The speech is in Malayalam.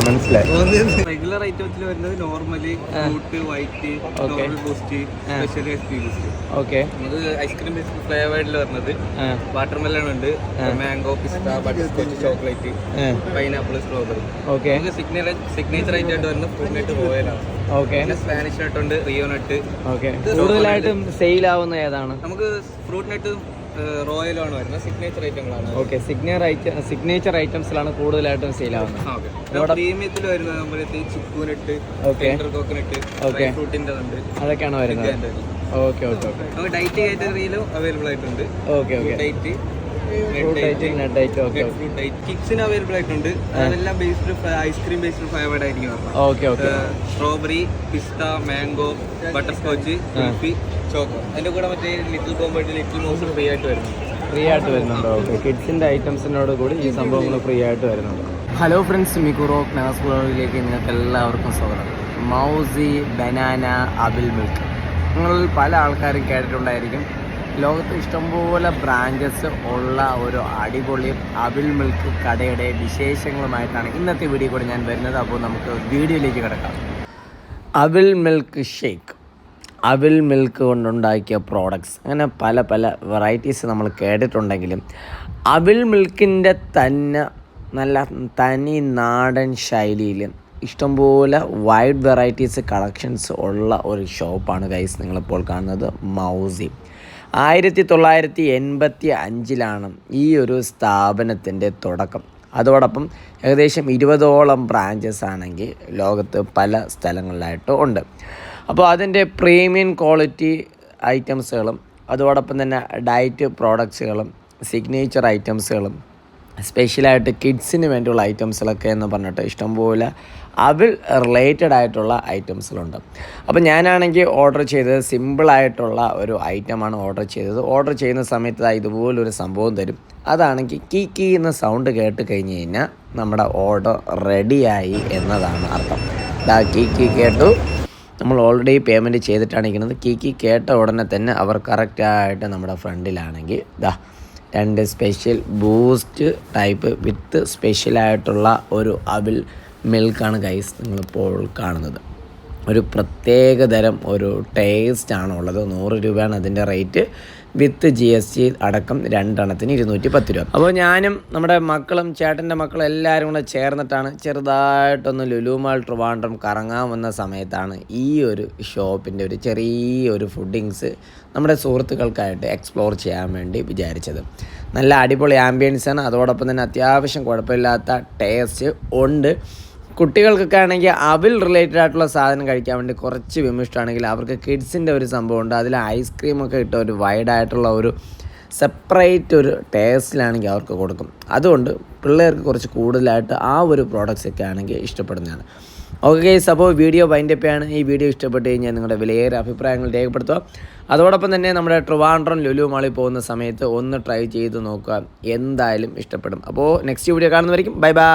മനസ്സിലായി. റെഗുലർ ഐറ്റംസിൽ വരുന്നത് normally fruit, white, normal boost, special boost. Okay, നമുക്ക് ഐസ്ക്രീം ബേസ്ഡ് ഫ്ലേവേർഡിൽ വരുന്നത് വാട്ടർമെലൺ ഉണ്ട്, മാംഗോ, പിസ്ത, butterscotch, chocolate, pineapple, strawberry. Okay, നമുക്ക് സിഗ്നേച്ചർ ഐറ്റം ആയിട്ട് വരുന്നത് ഫ്രൂട്ട് നട്ട് റോയലാണ്. ഓക്കെ, പിന്നെ സ്പാനിഷ് നട്ട് ഉണ്ട്, റിയോ നട്ട്. ഓക്കെ, കൂടുതലായിട്ടും സെയിൽ ആവുന്ന ഏതാണ്? നമുക്ക് ഫ്രൂട്ട് നട്ട് റോയലാണ് വരുന്നത്, സിഗ്നേച്ചർ ഐറ്റങ്ങളാണ്. ഓക്കെ, സിഗ്നേച്ചർ ഐറ്റംസിലാണ് കൂടുതലായിട്ടും സെയിൽ ആവുന്നത്. പ്രീമിയത്തിൽ വരുന്നത് നമ്മുടെ ചിക്കുനട്ട്, കോക്കനട്ട്, ഫ്രൂട്ടിന്റെ ഉണ്ട്, അതൊക്കെയാണ് വരുന്നത്. ഓക്കെ ഓക്കെ ഓക്കെ, നമുക്ക് ഡയറ്റ് കാറ്റഗറിയിലും അവൈലബിൾ ആയിട്ടുണ്ട്. ഓക്കെ ഓക്കെ, ഡയറ്റ്, കിഡ്സിന് അവൈലബിൾ ആയിട്ടുണ്ട്. അതെല്ലാം ബേസ്ഡ് ഐസ്ക്രീം ബേസ്ഡ് ഫ്ലേവേർഡ് ആയിരിക്കും. ഓക്കെ ഓക്കെ, സ്ട്രോബെറി, പിസ്ത, മാംഗോ, ബട്ടർസ്കോച്ച്, കുൽഫി, ചോക്കോ. അതിന്റെ കൂടെ മറ്റേ ലിറ്റിൽ കോംബോ, ലിറ്റിൽ മോസ് ഫ്രീ ആയിട്ട് വരുന്നുണ്ട്. ഓക്കെ, കിഡ്സിന്റെ ഐറ്റംസിനോട് കൂടി ഈ സംഭവങ്ങൾ ഫ്രീ ആയിട്ട് വരുന്നുണ്ട്. ഹലോ ഫ്രണ്ട്സ്, മിക്കുറോ ക്ലാസ് വ്ളോഗിലേക്ക് നിങ്ങൾക്ക് എല്ലാവർക്കും സ്വാഗതം. മൗസി ബനാന അബിൾ മിൽക്ക്, നിങ്ങളിൽ പല ആൾക്കാരും കേട്ടിട്ടുണ്ടായിരിക്കും. ലോകത്ത് ഇഷ്ടംപോലെ ബ്രാഞ്ചസ് ഉള്ള ഒരു അടിപൊളി അബിൾ മിൽക്ക് കടയുടെ വിശേഷങ്ങളുമായിട്ടാണ് ഇന്നത്തെ വീഡിയോ കൂടെ ഞാൻ വരുന്നത്. അപ്പോൾ നമുക്ക് വീഡിയോയിലേക്ക് കിടക്കാം. അബിൾ മിൽക്ക് ഷേക്ക്, അവിൽ മിൽക്ക് കൊണ്ടുണ്ടാക്കിയ പ്രോഡക്ട്സ്, അങ്ങനെ പല പല വെറൈറ്റീസ് നമ്മൾ കേട്ടിട്ടുണ്ടെങ്കിലും അവിൽ മിൽക്കിൻ്റെ തന്നെ നല്ല തനി നാടൻ ശൈലിയിൽ ഇഷ്ടംപോലെ വൈഡ് വെറൈറ്റീസ് കളക്ഷൻസ് ഉള്ള ഒരു ഷോപ്പാണ് ഗൈസ് നിങ്ങളിപ്പോൾ കാണുന്നത് മൗസി. 1985 ഈ ഒരു സ്ഥാപനത്തിൻ്റെ തുടക്കം. അതോടൊപ്പം ഏകദേശം 20ഓളം ബ്രാഞ്ചസ് ആണെങ്കിൽ ലോകത്ത് പല സ്ഥലങ്ങളിലായിട്ട് ഉണ്ട്. അപ്പോൾ അതിൻ്റെ പ്രീമിയം ക്വാളിറ്റി ഐറ്റംസുകളും അതോടൊപ്പം തന്നെ ഡയറ്റ് പ്രോഡക്ട്സുകളും സിഗ്നേച്ചർ ഐറ്റംസുകളും സ്പെഷ്യലായിട്ട് കിഡ്സിന് വേണ്ടിയുള്ള ഐറ്റംസുകളൊക്കെ എന്ന് പറഞ്ഞിട്ട് ഇഷ്ടംപോലെ അവിൽ റിലേറ്റഡ് ആയിട്ടുള്ള ഐറ്റംസുകളുണ്ട്. അപ്പോൾ ഞാനാണെങ്കിൽ ഓർഡർ ചെയ്തത് സിമ്പിളായിട്ടുള്ള ഒരു ഐറ്റമാണ് ഓർഡർ ചെയ്തത്. ഓർഡർ ചെയ്യുന്ന സമയത്ത് ഇതുപോലൊരു സംഭവം തരും. അതാണെങ്കിൽ കീ എന്ന സൗണ്ട് കേട്ട് കഴിഞ്ഞ് കഴിഞ്ഞാൽ നമ്മുടെ ഓർഡർ റെഡിയായി എന്നതാണ് അർത്ഥം. കീ കേട്ടു, നമ്മൾ ഓൾറെഡി പേയ്മെൻറ്റ് ചെയ്തിട്ടാണ് ഇരിക്കുന്നത്. കീ കേട്ട ഉടനെ തന്നെ അവർ കറക്റ്റായിട്ട് നമ്മുടെ ഫ്രണ്ടിലാണെങ്കിൽ 2 സ്പെഷ്യൽ ബൂസ്റ്റ് ടൈപ്പ് വിത്ത് സ്പെഷ്യലായിട്ടുള്ള ഒരു അവിൽ മിൽക്കാണ് ഗൈസ് നിങ്ങളിപ്പോൾ കാണുന്നത്. ഒരു പ്രത്യേക തരം ഒരു ടേസ്റ്റാണ് ഉള്ളത്. 100 രൂപയാണ് അതിൻ്റെ റേറ്റ്. വിത്ത് GST അടക്കം 2 എണ്ണത്തിന് 210 രൂപ. അപ്പോൾ ഞാനും നമ്മുടെ മക്കളും ചേട്ടൻ്റെ മക്കളും എല്ലാവരും കൂടെ ചേർന്നിട്ടാണ് ചെറുതായിട്ടൊന്ന് ലുലു മാൾ ട്രിവാൻഡ്രം കറങ്ങാൻ വന്ന സമയത്താണ് ഈ ഒരു ഷോപ്പിൻ്റെ ഒരു ചെറിയൊരു ഫുഡിങ്സ് നമ്മുടെ സുഹൃത്തുക്കൾക്കായിട്ട് എക്സ്പ്ലോർ ചെയ്യാൻ വേണ്ടി വിചാരിച്ചത്. നല്ല അടിപൊളി ആംബിയൻസാണ്, അതോടൊപ്പം തന്നെ അത്യാവശ്യം കുഴപ്പമില്ലാത്ത ടേസ്റ്റ് ഉണ്ട്. കുട്ടികൾക്കൊക്കെ ആണെങ്കിൽ അവിൽ റിലേറ്റഡ് ആയിട്ടുള്ള സാധനം കഴിക്കാൻ വേണ്ടി കുറച്ച് വിമിഷ്ടമാണെങ്കിൽ അവർക്ക് കിഡ്സിൻ്റെ ഒരു സംഭവമുണ്ട്. അതിൽ ഐസ്ക്രീമൊക്കെ ഇട്ട ഒരു വൈഡായിട്ടുള്ള ഒരു സെപ്പറേറ്റ് ഒരു ടേസ്റ്റിലാണെങ്കിൽ അവർക്ക് കൊടുക്കും. അതുകൊണ്ട് പിള്ളേർക്ക് കുറച്ച് കൂടുതലായിട്ട് ആ ഒരു പ്രോഡക്റ്റ്സൊക്കെ ആണെങ്കിൽ ഇഷ്ടപ്പെടുന്നതാണ്. ഓക്കെ ഗൈസ്, അപ്പോൾ വീഡിയോ വൈൻഡപ്പ് ചെയ്യാണ്. ഈ വീഡിയോ ഇഷ്ടപ്പെട്ട് കഴിഞ്ഞാൽ നിങ്ങളുടെ വിലയേറെ അഭിപ്രായങ്ങൾ രേഖപ്പെടുത്തുക. അതോടൊപ്പം തന്നെ നമ്മുടെ ട്രിവാൻഡ്രം ലുലു മാളിൽ പോകുന്ന സമയത്ത് ഒന്ന് ട്രൈ ചെയ്ത് നോക്കുക, എന്തായാലും ഇഷ്ടപ്പെടും. അപ്പോൾ നെക്സ്റ്റ് വീഡിയോ കാണുന്നവരേക്കും ബൈ ബൈ.